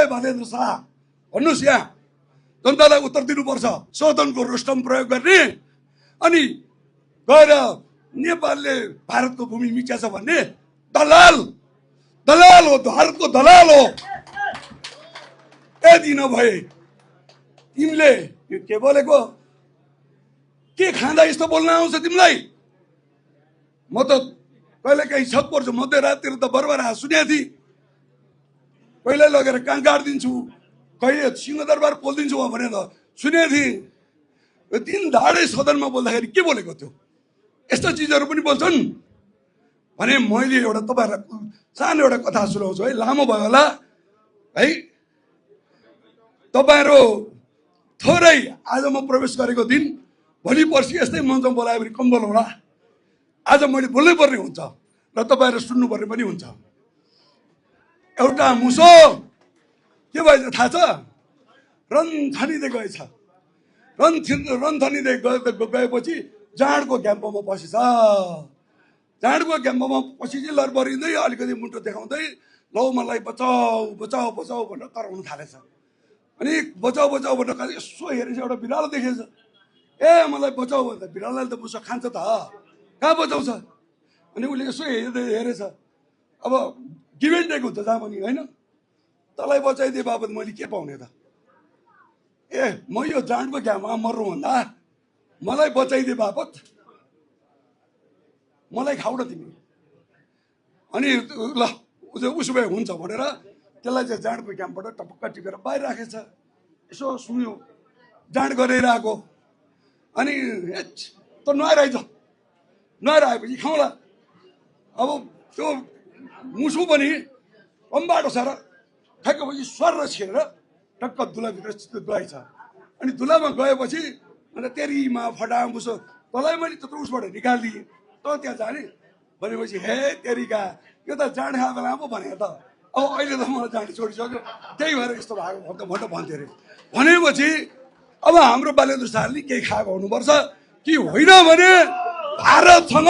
बालेन्द्र शाह भन्नुहोस्, यहाँ जनतालाई उत्तर दिनुपर्छ। शोधनको रुस्टम प्रयोग गर्ने अनि गएर नेपालले भारतको भूमि मिच्याछ भन्ने दलाल दलाल हो, भारतको दलाल हो। यदि नभए तिमीले के बोलेको, के खाँदा यस्तो बोल्न आउँछ तिमीलाई? म त कहिले काहीँ छक पर्छु, मध्यराततिर त बरबर सुनेको थिएँ। कहिले लगेर कहाँ गाडिदिन्छु, कहिले सिंहदरबार पोलिदिन्छु भनेर सुनेको थिएँ। दिन धाडै सदनमा बोल्दाखेरि के बोलेको थियो? यस्ता चिजहरू पनि बोल्छन् भने मैले एउटा तपाईँहरूलाई सानो एउटा कथा सुनाउँछु है, लामो भयो होला है। तपाईँहरू थोरै आज म प्रवेश गरेको दिन भोलि पर्सि यस्तै मञ्चमा बोलायो भने कम बोलाउला। आज मैले बोल्नै पर्ने हुन्छ र तपाईँहरू सुन्नुपर्ने पनि हुन्छ। एउटा मुसो के भएछ थाहा छ? रन्थनिँदै गएछ। रन्थनिँदै गएपछि जाँडको घ्याम्पोमा पसेछ। जाँडको घ्याम्पोमा पसेपछि लरबरिँदै अलिकति मुन्टो देखाउँदै लौ मलाई बचाऊ बचाऊ बचाऊ भनेर कराउन थालेछ। अनि बचाऊ बचाऊ भनेर यसो हेरेछ, एउटा बिरालो देखेछ। ए मलाई बचाऊ भन्दा बिरालोले त मुसो खान्छ त, कहाँ बचाउँछ? अनि उसले यसो हेरेछ। अब गिभ एन्ड टेक हुन्छ जहाँ पनि होइन। तँलाई बचाइदिए बापत मैले के पाउने त? ए म यो जाँडको घ्याममा मर्नु भन्दा मलाई बचाइदिए बापत मलाई खाऊ न तिमी। अनि ल उसो भए हुन्छ भनेर त्यसलाई चाहिँ जाँडको घ्यामबाट टपक्क टिपेर बाहिर राखेछ। यसो सुन्यो जाँड गरेर आएको। अनि त नुहाएर आइज, नुहाएर आएपछि खाउँला। अब त्यो मुसु पनि कमबाट छ र ठ्याक्कपछि स्वर छिरेर टक्क दुलाभित्र दुलाइछ। अनि दुलामा गएपछि अन्त तेरीमा फटा मुसो तँलाई मैले त्यत्रो उसबाट निकालिदिएँ, त त्यहाँ जाने भनेपछि हे तेरीका यो त जाँड खाएको बेला पो भने त। अब अहिले त मलाई जाँड छोडिसक्यो, त्यही भएर यस्तो भएको भन्थ्यो अरे। भनेपछि अब हाम्रो बालेन्द्र शाहले केही खाएको हुनुपर्छ कि होइन भने भारतसँग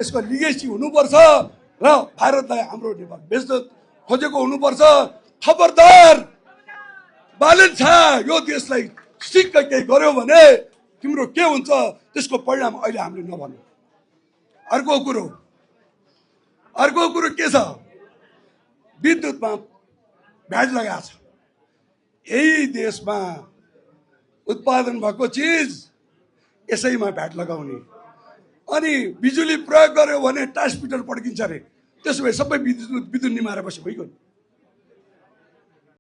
यसको लिगेसी हुनुपर्छ र भारतलाई हाम्रो नेपाल बेच्न खोजेको हुनुपर्छ। खबरदार बालेन्द्र शाह यो देशलाई सिक्क केही गर्यो भने तिम्रो के हुन्छ त्यसको परिणाम अहिले हामीले नभन्नु। अर्को कुरो के छ? विद्युतमा भ्याट लगाएको छ। यही देशमा उत्पादन भएको चिज यसैमा भ्याट लगाउने। अनि बिजुली प्रयोग गर्यो भने ट्रान्समिटर पड्किन्छ अरे। त्यसो भए सबै विद्युत निमाएर बस्यो भइगयो।